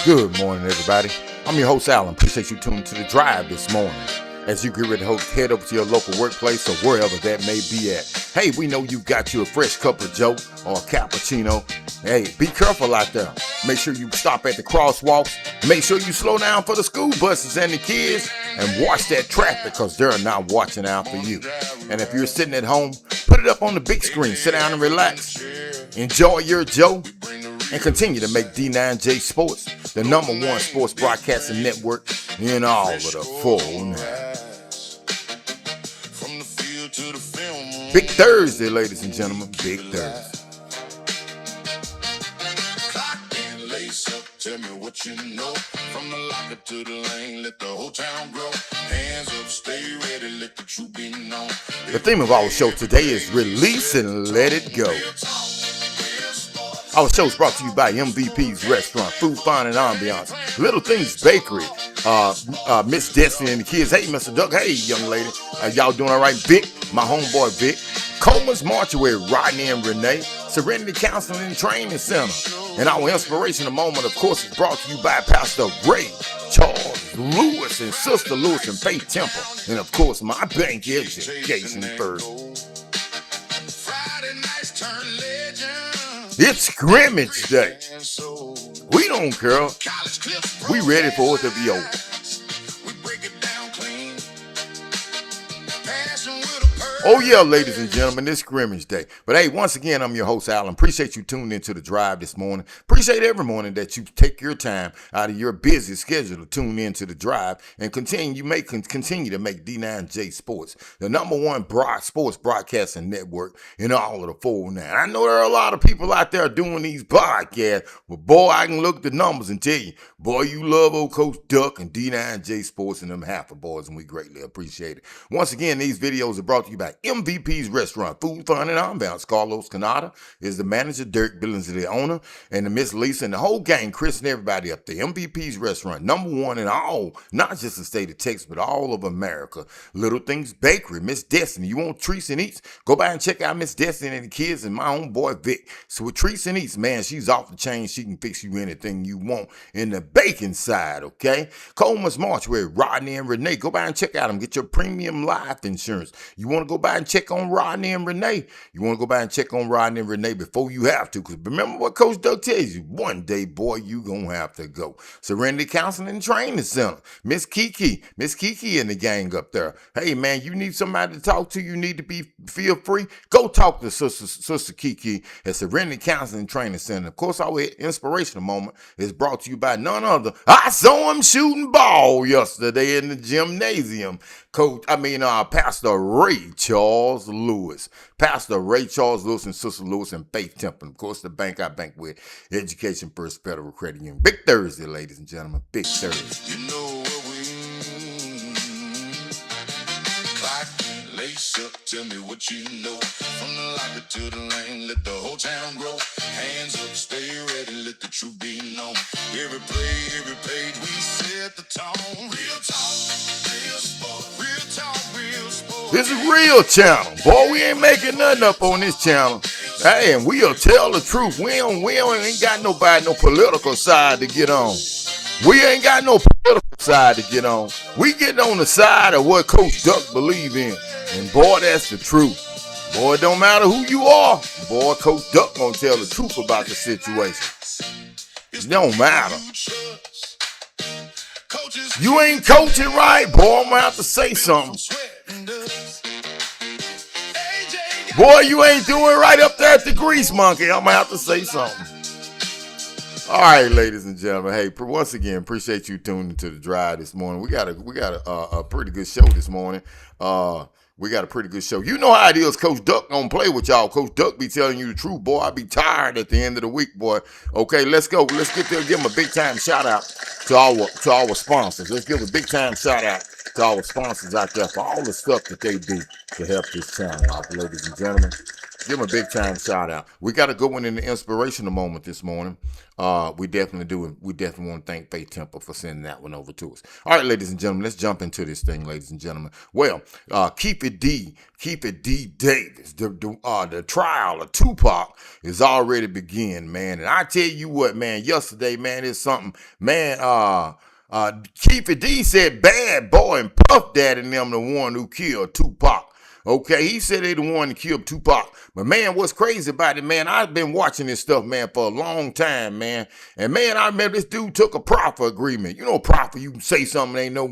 Good morning, everybody. I'm your host, Alan. Appreciate you tuning to The Drive this morning. As you get ready to head over to your local workplace or wherever that may be at. Hey, we know you got you a fresh cup of Joe or a cappuccino. Hey, be careful out there. Make sure you stop at the crosswalks. Make sure you slow down for the school buses and the kids. And watch that traffic because they're not watching out for you. And if you're sitting at home, put it up on the big screen. Sit down and relax. Enjoy your Joe. And continue to make D9J Sports the #1 sports broadcasting network in all of the full now. Big Thursday, ladies and gentlemen. Big Thursday. Tell me what you know. From the locker to the lane, let the whole town grow. Hands up, stay ready, let the truth be known. The theme of our show today is Release and Let It Go. Our show is brought to you by MVP's Restaurant, Food, Fun, and Ambiance, Little Things Bakery, Miss Destiny and the kids. Hey, Mr. Duck. Hey, young lady. Y'all doing all right? Vic, my homeboy Vic. Coleman's Mortuary, Rodney and Renee. Serenity Counseling and Training Center. And our inspirational moment, of course, is brought to you by Pastor Ray Charles Lewis and Sister Lewis and Faith Temple. And, of course, my bank education first. Friday nights turn legend. It's scrimmage day. We don't care. We ready for it to be over. We break it down clean. Passion with a purpose. Oh, yeah, ladies and gentlemen, it's scrimmage day. But, hey, once again, I'm your host, Alan. Appreciate you tuning into The Drive this morning. Appreciate every morning that you take your time out of your busy schedule to tune into The Drive and continue to make D9J Sports the #1 sports broadcasting network in all of the full now. I know there are a lot of people out there doing these podcasts, but, boy, I can look at the numbers and tell you, boy, you love old Coach Duck and D9J Sports and them Halfer boys, and we greatly appreciate it. Once again, these videos are brought to you by MVP's Restaurant, Food, Fun, and Ambiance. Carlos Canada is the manager, Dirk Billings is the owner, and the Miss Lisa and the whole gang, Chris and everybody up there. MVP's Restaurant, #1 in all, not just the state of Texas, but all of America. Little Things Bakery, Miss Destiny. You want treats and eats? Go by and check out Miss Destiny and the kids and my own boy Vic. So with treats and eats, man, she's off the chain. She can fix you anything you want in the baking side, okay? Coleman's Mortuary, Rodney and Renee. Go by and check out them. Get your premium life insurance. You want to go by and check on Rodney and Renee? You want to go by and check on Rodney and Renee before you have to, because remember what Coach Doug tells you, one day, boy, you gonna have to go. Serenity Counseling and Training Center, Miss Kiki and the gang up there. Hey, man, you need somebody to talk to, you need to feel free, go talk to Sister Kiki at Serenity Counseling and Training Center. Of course, our inspirational moment is brought to you by none other. I saw him shooting ball yesterday in the gymnasium. Pastor Ray Charles Lewis. Pastor Ray Charles Lewis and Sister Lewis and Faith Temple. Of course, the bank I bank with, Education First Federal Credit Union. Big Thursday, ladies and gentlemen. Big Thursday. You know what we clock, lace up, tell me what you know. From the locker to the lane, let the whole town grow. Hands up, stay ready, let the truth be known. Every play, every page, we set the tone. Real talk, real sport. Real talk, real sport. This is real channel. Boy, we ain't making nothing up on this channel. Hey, and we'll tell the truth. We ain't got no political side to get on. We ain't got no political side to get on. We getting on the side of what Coach Duck believe in. And boy, that's the truth. Boy, it don't matter who you are. Boy, Coach Duck gonna tell the truth about the situation. It don't matter. You ain't coaching right, boy, I'm gonna have to say something. Boy, you ain't doing right up there at the Grease Monkey. I'm gonna have to say something. All right, ladies and gentlemen. Hey, once again, appreciate you tuning to The Drive this morning. We got a pretty good show this morning. We got a pretty good show. You know how it is. Coach Duck gonna play with y'all. Coach Duck be telling you the truth, boy. I be tired at the end of the week, boy. Okay, let's go. Let's get there. Give them a big time shout out to our sponsors. Let's give a big time shout out to our sponsors out there for all the stuff that they do to help this channel out, ladies and gentlemen. Give him a big time shout out. We got a good one in the inspirational moment this morning. We definitely do. We definitely want to thank Faith Temple for sending that one over to us. All right, ladies and gentlemen, let's jump into this thing, ladies and gentlemen. Well, Keep It D Davis. The trial of Tupac is already begin, man. And I tell you what, man, yesterday, man, it's something, man. Keith D said Bad Boy and Puff Daddy and them the one who killed Tupac. Okay, he said they the one that killed Tupac. But man, what's crazy about it, man, I've been watching this stuff, man, for a long time, man. And man, I remember this dude took a proffer agreement. You know, proffer, you can say something, ain't no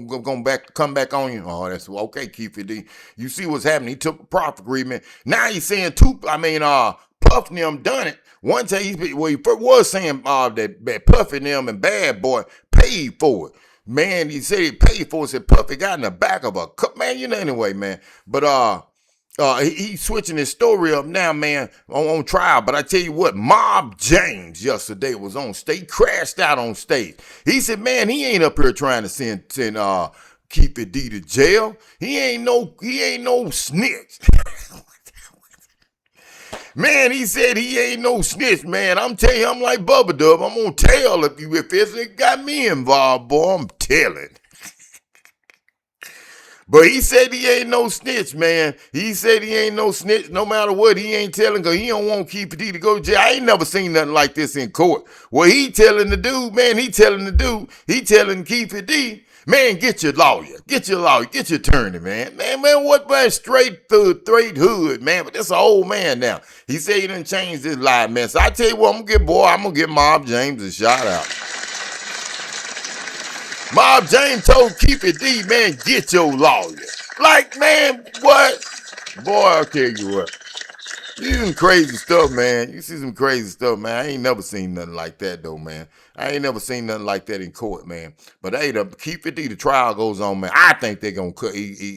come back on you. Oh, that's okay, Keith D. You see what's happening. He took a proffer agreement. Now he's saying Puff and them done it. One time he first was saying that Puff and them and Bad Boy paid for it. Man, he said he paid for it. Said Puffy got in the back of a cup. Man, you know, anyway, man. But he's switching his story up now, man, on trial. But I tell you what, Mob James yesterday was on stage, crashed out on stage. He said, man, he ain't up here trying to send Keep It D to jail. He ain't no snitch. Man, he said he ain't no snitch, man. I'm telling you, I'm like Bubba Dub. I'm gonna tell if it got me involved, boy. I'm telling. But he said he ain't no snitch, man. He said he ain't no snitch. No matter what, he ain't telling because he don't want Keith D to go to jail. I ain't never seen nothing like this in court. Well, he telling the dude, man, he telling Keith D, man, get your lawyer, get your attorney, man. Man, what, man, straight hood, man. But that's an old man now. He said he done changed his life, man. So I tell you what, I'm gonna get Mob James a shout out. Mob James told Keep It D, man, get your lawyer. Like, man, what? Boy, I'll tell you what. You see some crazy stuff, man. You see some crazy stuff, man. I ain't never seen nothing like that, though, man. I ain't never seen nothing like that in court, man. But hey, Keep It D, the trial goes on, man. I think they're going to cut.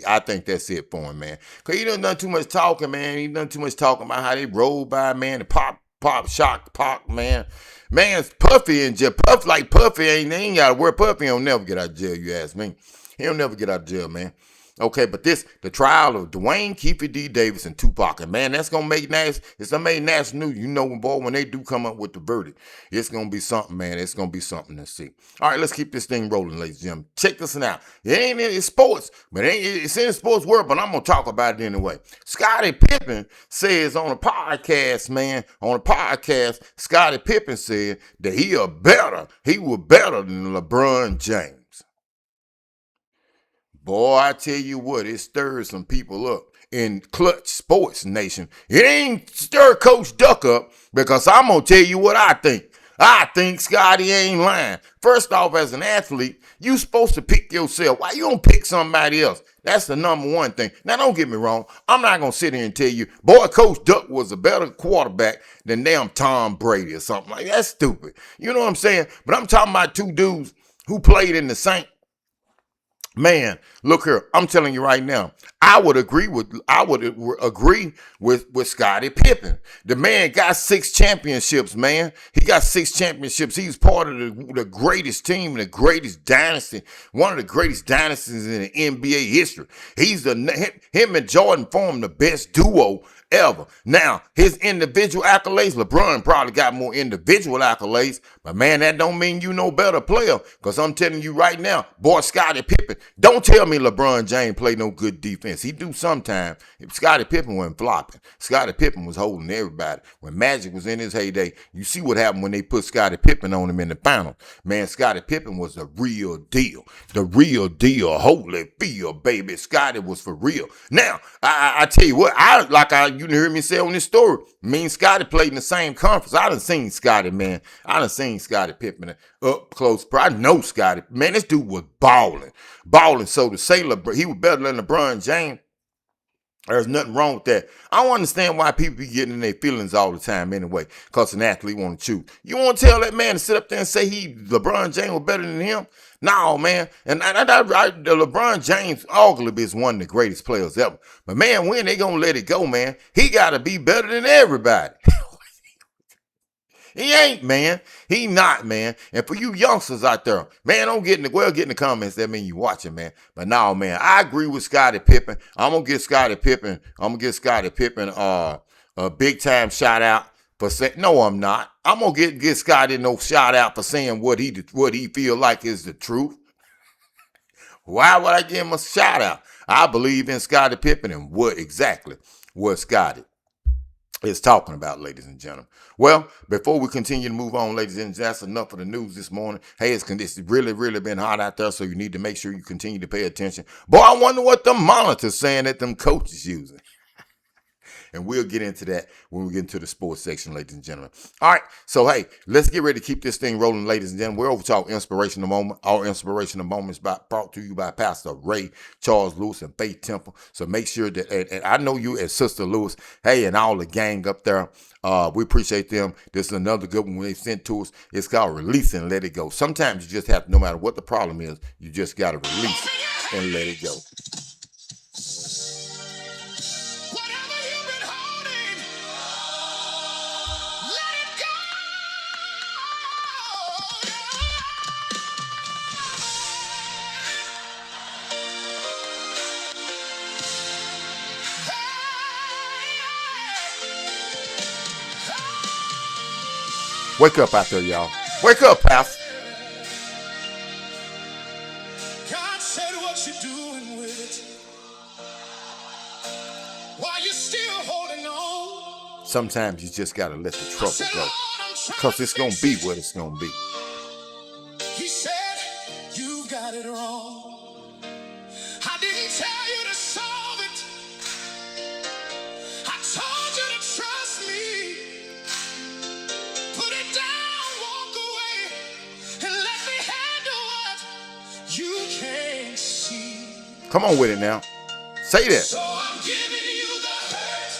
I think that's it for him, man. Because he done too much talking, man. He done too much talking about how they rolled by, man, and pop, shock, pop, man. Man, Puffy in jail. Puffy ain't, they ain't got to worry. Puffy don't never get out of jail, you ask me. He'll never get out of jail, man. Okay, but the trial of Dwayne, Keith D. Davis, and Tupac, and man, that's gonna make it's gonna make national news. You know, when they do come up with the verdict, it's gonna be something, man. It's gonna be something to see. All right, let's keep this thing rolling, ladies and gentlemen. Check this out. It's sports, but it's in the sports world. But I'm gonna talk about it anyway. Scottie Pippen says on a podcast, man, Scottie Pippen said that he was better than LeBron James. Boy, I tell you what, it stirs some people up in Clutch Sports Nation. It ain't stir Coach Duck up because I'm going to tell you what I think. I think Scotty ain't lying. First off, as an athlete, you supposed to pick yourself. Why you don't pick somebody else? That's the number one thing. Now, don't get me wrong. I'm not going to sit here and tell you, boy, Coach Duck was a better quarterback than damn Tom Brady or something like that. That's stupid. You know what I'm saying? But I'm talking about two dudes who played in the Saints. Man, look here. I'm telling you right now. I would agree with Scottie Pippen. The man got 6 championships, man. He got 6 championships. He's part of the greatest team, the greatest dynasty, one of the greatest dynasties in the NBA history. Him and Jordan formed the best duo ever. Now, his individual accolades, LeBron probably got more individual accolades, but man, that don't mean you no better player. Because I'm telling you right now, boy, Scottie Pippen, don't tell me LeBron James play no good defense. He do sometime. Scottie Pippen wasn't flopping. Scottie Pippen was holding everybody. When Magic was in his heyday, you see what happened when they put Scottie Pippen on him in the final. Man, Scottie Pippen was the real deal. The real deal. Holy field, baby. Scottie was for real. Now, I tell you what, you heard me say on this story, me and Scottie played in the same conference. I done seen Scottie, man. I done seen Scottie Pippen up close. I know Scottie. Man, this dude was balling. So to say he was better than LeBron James, there's nothing wrong with that. I don't understand why people be getting in their feelings all the time anyway, because an athlete want to choose. You want to tell that man to sit up there and say LeBron James was better than him? No, man. And LeBron James arguably is one of the greatest players ever. But man, when they gonna let it go, man? He got to be better than everybody. He ain't, man. He not, man. And for you youngsters out there, man, don't get in the comments. That mean you watching, man. But no, man, I agree with Scottie Pippen. I'm gonna get Scottie Pippen a big time shout out for saying, no, I'm not. I'm going to get Scotty no shout out for saying what he feel like is the truth. Why would I give him a shout out? I believe in Scottie Pippen and what Scotty is talking about, ladies and gentlemen. Well, before we continue to move on, ladies and gentlemen, that's enough of the news this morning. Hey, it's really, really been hot out there, so you need to make sure you continue to pay attention. Boy, I wonder what the monitor's saying that them coaches using. And we'll get into that when we get into the sports section, ladies and gentlemen. All right, so hey, let's get ready to keep this thing rolling, ladies and gentlemen. We're over to our inspirational moment. Our inspirational moments brought to you by Pastor Ray, Charles Lewis, and Faith Temple. So make sure that, and I know you as Sister Lewis, hey, and all the gang up there, we appreciate them. This is another good one they sent to us. It's called Release and Let It Go. Sometimes you just have to, no matter what the problem is, you just got to release and let it go. Wake up out there, y'all. Wake up, Pastor. God said what you doing with it. While you're still holding on. Sometimes you just got to let the trouble go. Because it's going to be what it's going to be. He said, you got it wrong. I didn't tell you to solve it. I told you to trust me. Put it down, walk away, and let me handle what you can't see. Come on with it now. Say that. So I'm giving you the hurt.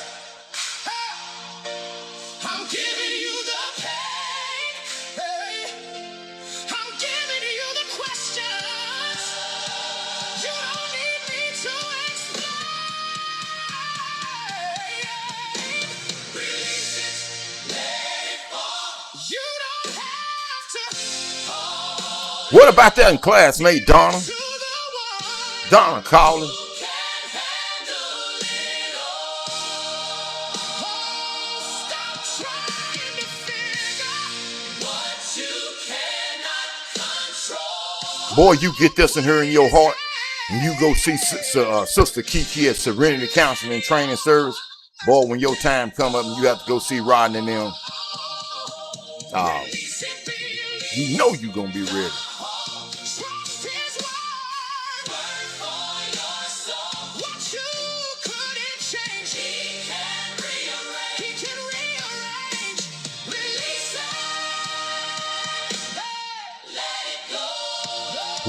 I'm giving you the pain. I'm giving you the questions. You don't need me to explain. Release it, let it fall. You don't have to hold. What about that classmate, Donna? To the one Donna calling. who can handle it all. Oh, stop trying to figure what you cannot control. Boy, you get this in here in your heart, and you go see Sister Kiki at Serenity Counseling and Training Service. Boy, when your time come up and you have to go see Rodney and them, you know you gonna be ready. Trust his word. For your soul. What you couldn't change, he can rearrange. He can rearrange. Release it. Let it go.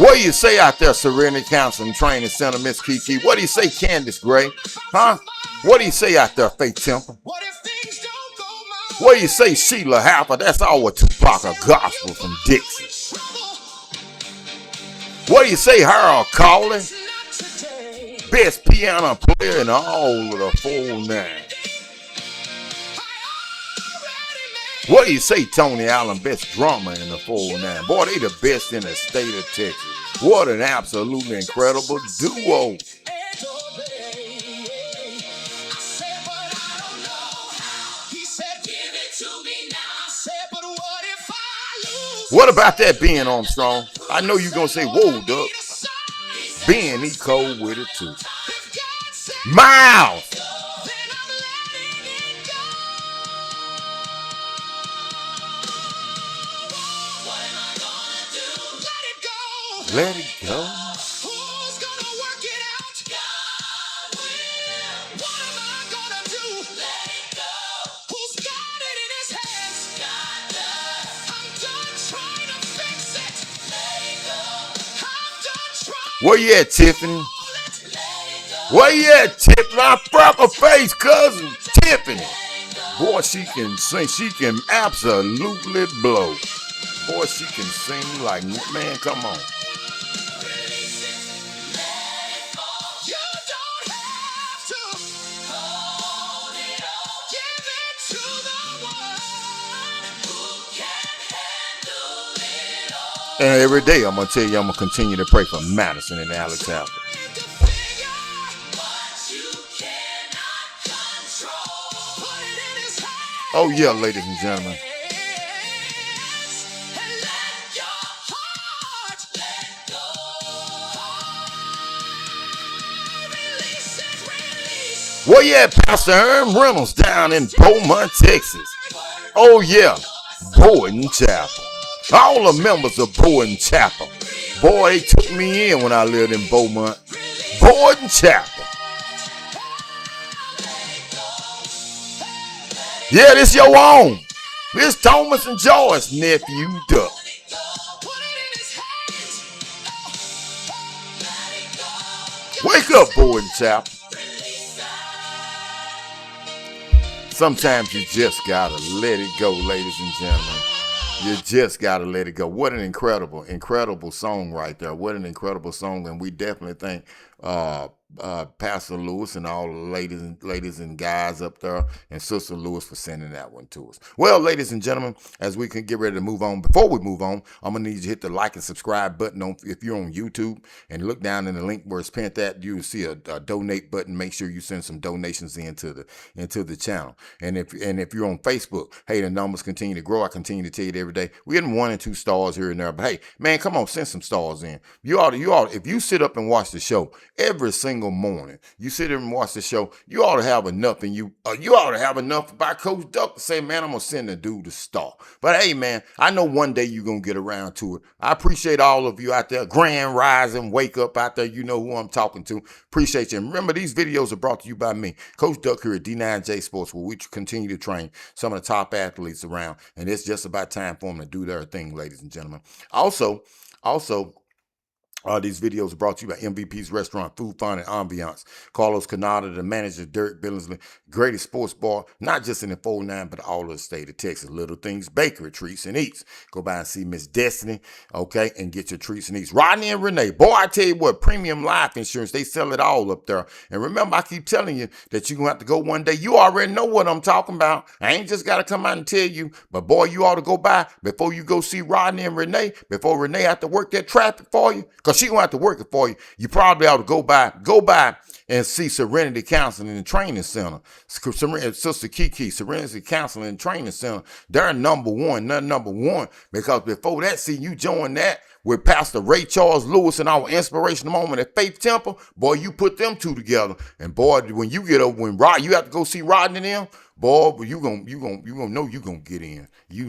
What do you say out there, Serenity Counseling Training Center, Miss Kiki? What do you say, Candace Gray? Huh? What do you say out there, Faith Temple? What if things don't go my What do you say, Sheila Harper? That's our Tupac of gospel from Dixie. What do you say, Harold Cawley? Not today. Best piano player in all of the 409. I already made What do you say, Tony Allen? Best drummer in the 409. Boy, they the best in the state of Texas. What an absolutely incredible duo. and obey. I said, but I don't know how. He said, give it to me now. I said, but what if I lose? What about that Ben Armstrong? I know you're going to say, whoa, Doug. Ben, he cold with it too. Miles! Let it go. Who's gonna work it out? God will. What am I gonna do? Let it go. Who's got it in his hands? God does. I'm done trying to fix it. Let it go. I'm done trying. Where you at, Tiffany? Let it go. Where you at, Tiffany? My freckle face cousin, Tiffany. Boy, she can sing. She can absolutely blow. Boy, she can sing like, man, come on. You don't have to hold it all. Give it to the one who can handle it all. And every day I'm going to tell you I'm going to continue to pray for Madison and Alex Alford. To figure what you cannot control. Put it Oh yeah, ladies and gentlemen. Well, yeah, Pastor Herm Reynolds down in Beaumont, Texas. Oh yeah, Boydton Chapel. All the members of Boydton Chapel. Boy, they took me in when I lived in Beaumont. Boydton Chapel. Yeah, this your own. This Thomas and Joyce nephew Duck. Wake up, Boydton Chapel. Sometimes you just gotta let it go, ladies and gentlemen. You just gotta let it go. What an incredible song right there. What an incredible song, and we definitely thank Pastor Lewis and all the ladies and guys up there, and Sister Lewis for sending that one to us. Well, ladies and gentlemen, as we can get ready to move on, before we move on, I'm gonna need you to hit the like and subscribe button if you're on YouTube, and look down in the link where it's pinned at. You'll see a donate button. Make sure you send some donations into the channel. And if you're on Facebook, hey, the numbers continue to grow. I continue to tell you that every day. We're getting 1 and 2 stars here and there, but hey, man, come on, send some stars in. You ought if you sit up and watch the show every single morning, you sit there and watch the show, you ought to have enough in you. You ought to have enough by Coach Duck to say, man, I'm gonna send a dude a star. But hey, man, I know one day you're gonna get around to it. I appreciate all of you out there, Grand Rising, Wake Up out there. You know who I'm talking to. Appreciate you. And remember, these videos are brought to you by me, Coach Duck here at D9JSPORTS, where we continue to train some of the top athletes around, and it's just about time for them to do their thing, ladies and gentlemen. Also, these videos are brought to you by MVP's Restaurant, Food, Fun, and Ambiance. Carlos Canada, the manager, Derek Billingsley, greatest sports bar, not just in the 49, but all of the state of Texas. Little Things Bakery, Treats and Eats. Go by and see Miss Destiny, okay, and get your treats and eats. Rodney and Renee, boy, I tell you what, premium life insurance, they sell it all up there. And remember, I keep telling you that you're going to have to go one day. You already know what I'm talking about. I ain't just got to come out and tell you, but boy, you ought to go by before you go see Rodney and Renee, before Renee have to work that traffic for you, because she going to have to work it for you. You probably ought to go by and see Serenity Counseling and Training Center. Sister Kiki, Serenity Counseling and Training Center. They're number one, because before that, see, you join that with Pastor Ray Charles Lewis and our inspirational moment at Faith Temple. Boy, you put them two together, and boy, when you get over, when you have to go see Rodney and them, boy, but you gonna know you gonna get in. You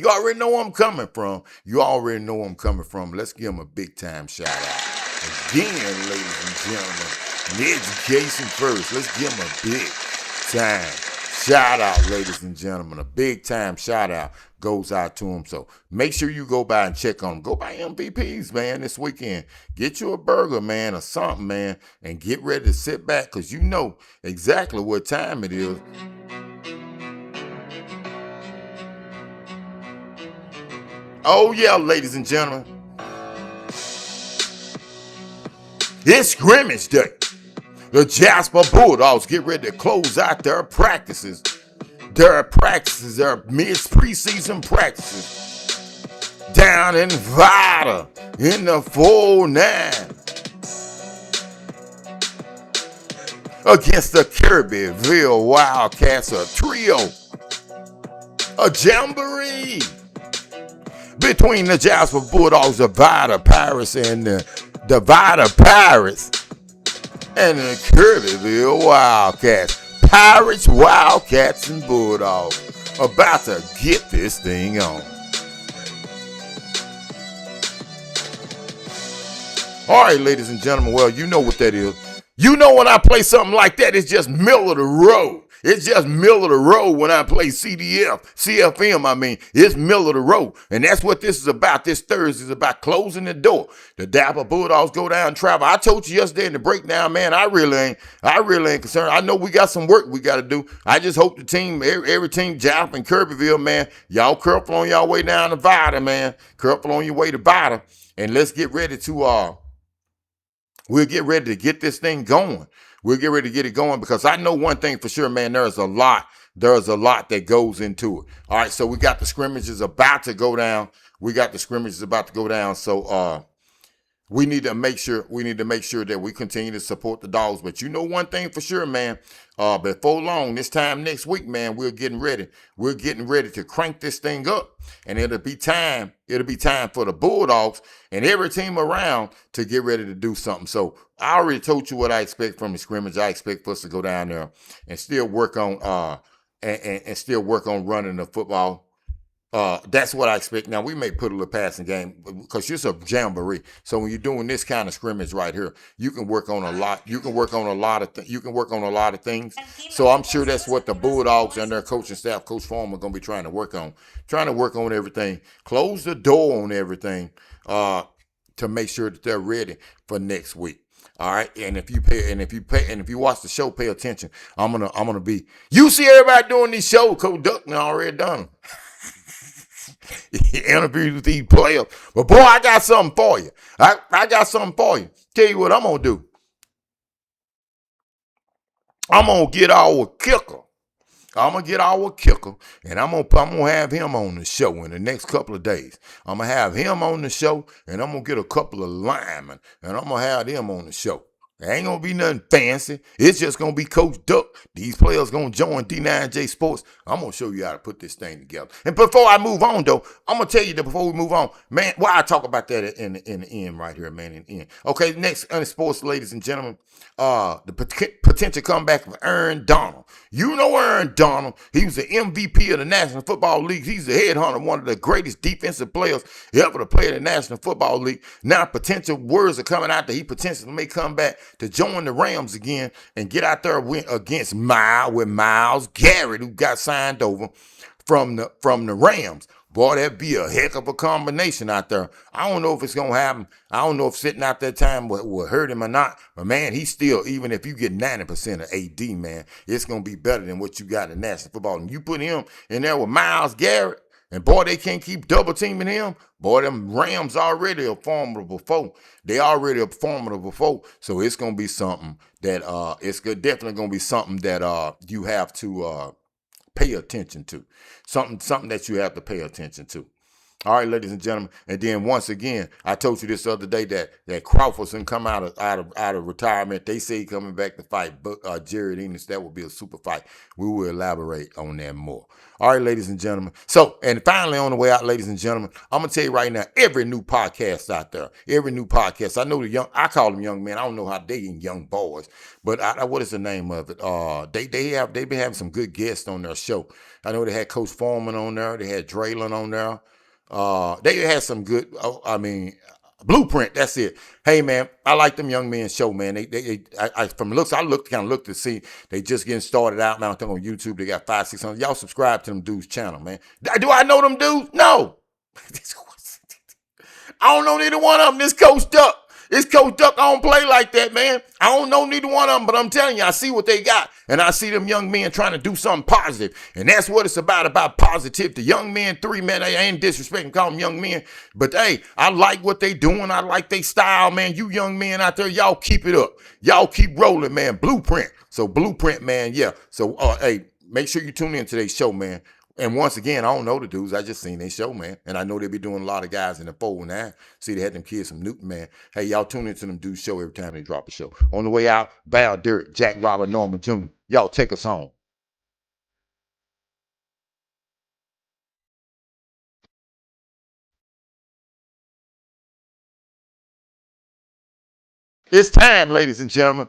already know where I'm coming from. You already know where I'm coming from. Let's give them a big time shout out. Again, ladies and gentlemen, in education first. Let's give them a big time shout out, ladies and gentlemen. A big time shout out goes out to them. So make sure you go by and check on them. Go by MVPs, man, this weekend. Get you a burger, man, or something, man, and get ready to sit back, because you know exactly what time it is. Oh, yeah, ladies and gentlemen. It's scrimmage day. The Jasper Bulldogs get ready to close out their practices. Their mid-preseason practices. Down in Vida in the 4-9. Against the Kirbyville Wildcats, a trio. A jamboree between the Jasper Bulldogs, the Vida Pirates, and the Vida Pirates, and the Kirbyville Wildcats. Pirates, Wildcats, and Bulldogs about to get this thing on. All right, ladies and gentlemen, well, you know what that is. You know when I play something like that, it's just middle of the road. It's just middle of the road when I play CFM, I mean. It's middle of the road. And that's what this is about. This Thursday is about closing the door. The Dapper Bulldogs go down and travel. I told you yesterday in the breakdown, man, I really ain't concerned. I know we got some work we got to do. I just hope the team, every team, Jap and Kirbyville, man, y'all careful on y'all way down to Vida, man. Careful on your way to Vida. And let's get ready to, we'll get ready to get this thing going. We'll get ready to get it going, because I know one thing for sure, man, there's a lot that goes into it. All right, so we got the scrimmages about to go down. So we need to make sure that we continue to support the dogs. But you know one thing for sure, man. Before long, this time next week, man, we're getting ready. We're getting ready to crank this thing up, and it'll be time. It'll be time for the Bulldogs and every team around to get ready to do something. So I already told you what I expect from the scrimmage. I expect for us to go down there and still work on and still work on running the football. That's what I expect. Now we may put a little passing game because it's a jamboree. So when you're doing this kind of scrimmage right here, you can work on a lot. You can work on a lot of. You can work on a lot of things. So I'm sure that's what the Bulldogs and their coaching staff, Coach Foreman, are going to be trying to work on. Trying to work on everything. Close the door on everything to make sure that they're ready for next week. All right, and if you watch the show, pay attention. I'm gonna be. You see everybody doing these shows. Coach Duck already done them. Interviews with these players. But boy, I got something for you. I got something for you. Tell you what I'm gonna do. I'm gonna get our kicker. I'm gonna get our kicker, and I'm gonna have him on the show in the next couple of days. I'm gonna have him on the show, and I'm gonna get a couple of linemen, and I'm gonna have them on the show. It ain't gonna be nothing fancy. It's just gonna be Coach Duck. These players gonna join D9J Sports. I'm gonna show you how to put this thing together. And before I move on, though, I'm gonna tell you that before we move on, man. Well, I talk about that in the end right here, man. In the end. Okay, next sports, ladies and gentlemen. The potential comeback of Aaron Donald. You know Aaron Donald. He was the MVP of the National Football League. He's the headhunter, one of the greatest defensive players ever to play in the National Football League. Now potential words are coming out that he potentially may come back to join the Rams again and get out there against Myles Garrett, who got signed over from the Rams. Boy, that'd be a heck of a combination out there. I don't know if it's gonna happen. I don't know if sitting out that time will hurt him or not. But man, he's still, even if you get 90% of AD, man, it's gonna be better than what you got in National Football. And you put him in there with Myles Garrett, and boy, they can't keep double teaming him. Boy, them Rams already a formidable foe. They already a formidable foe. So it's gonna be something that it's definitely gonna be something that you have to pay attention to. Something that you have to pay attention to. All right, ladies and gentlemen. And then once again, I told you this other day that Crawford's gonna come out of retirement. They say he coming back to fight Jared Enos. That will be a super fight. We will elaborate on that more. All right, ladies and gentlemen. So, and finally on the way out, ladies and gentlemen, I'm gonna tell you right now, every new podcast out there, every new podcast. I know I call them young men. I don't know how they young boys, but what is the name of it? They've been having some good guests on their show. I know they had Coach Foreman on there. They had Draylon on there. They had some good. Blueprint. That's it. Hey man, I like them young men show, man. From looks, I looked to see they just getting started out now. I think on YouTube they got 500-600. Y'all subscribe to them dudes' channel, man. Do I know them dudes? No. I don't know neither one of them. This Coach Duck. This Coach Duck, I don't play like that, man. I don't know neither one of them, but I'm telling you, I see what they got. And I see them young men trying to do something positive. And that's what it's about positivity. Young men, 3 men, I ain't disrespecting, call them young men. But hey, I like what they doing. I like their style, man. You young men out there, y'all keep it up. Y'all keep rolling, man. Blueprint. So Blueprint, man, yeah. So, hey, make sure you tune in to today's show, man. And once again, I don't know the dudes. I just seen they show, man. And I know they be doing a lot of guys in the fold now. See, they had them kids from Newton, man. Hey, y'all tune into them dudes' show every time they drop a show. On the way out, Val Derek, Jack Robert, Norman Jr. Y'all take us home. It's time, ladies and gentlemen.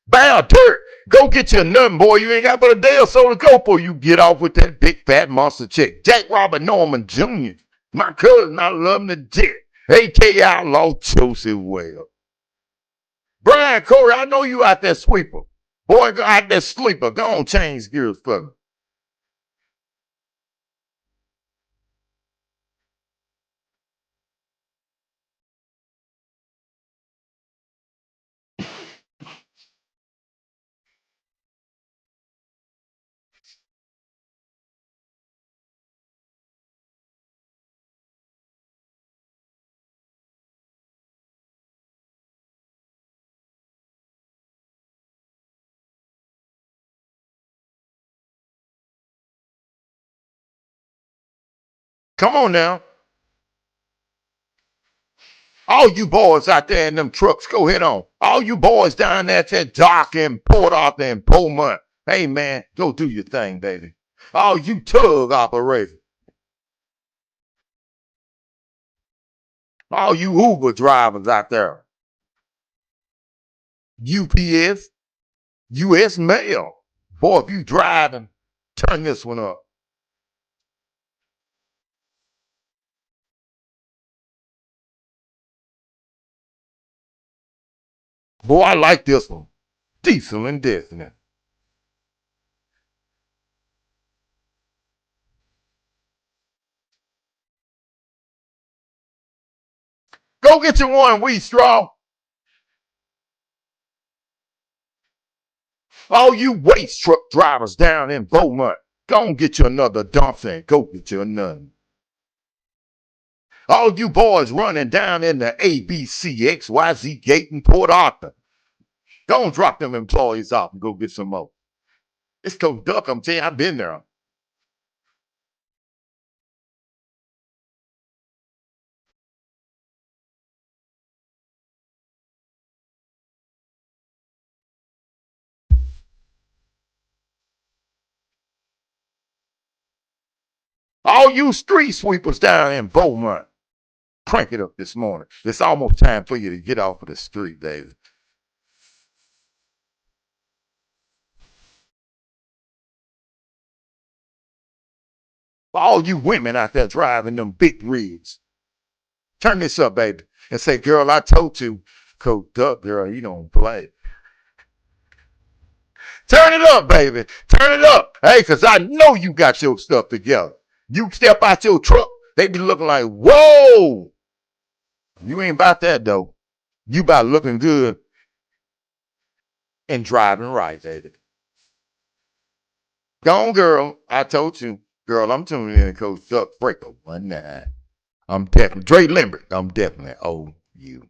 Val Derek, go get your nothing, boy. You ain't got but a day or so to go before you get off with that big fat monster chick. Jack Robert Norman Jr., my cousin, I love him to death. A.K.A. Outlaw Joseph Wells. Brian Corey, I know you out there sweeper. Boy, go out there sleeper. Go on, change gears for me. Come on now. All you boys out there in them trucks, go ahead on. All you boys down there at that dock in Port Arthur and Beaumont, hey man, go do your thing, baby. All you tug operators, all you Uber drivers out there, UPS, US Mail. Boy, if you driving, turn this one up. Boy, I like this one. Diesel and Destiny. Go get your one, Wheat Straw. All you waste truck drivers down in Beaumont, go and get you another dump and go get you another. All you boys running down in the ABCXYZ gate in Port Arthur, go and drop them employees off and go get some more. It's Coach Duck, I'm telling you, I've been there. All you street sweepers down in Beaumont, crank it up this morning. It's almost time for you to get off of the street, David. All you women out there driving them big rigs, turn this up, baby, and say, girl, I told you, Coach Duck, girl, you don't play. Turn it up, baby. Turn it up. Hey, because I know you got your stuff together. You step out your truck, they be looking like, whoa. You ain't about that, though. You about looking good and driving right, baby. Go on, girl. I told you. Girl, I'm tuning in to Coach Duck Breaker 19. I'm definitely, Dre Limerick, I'm definitely owe you.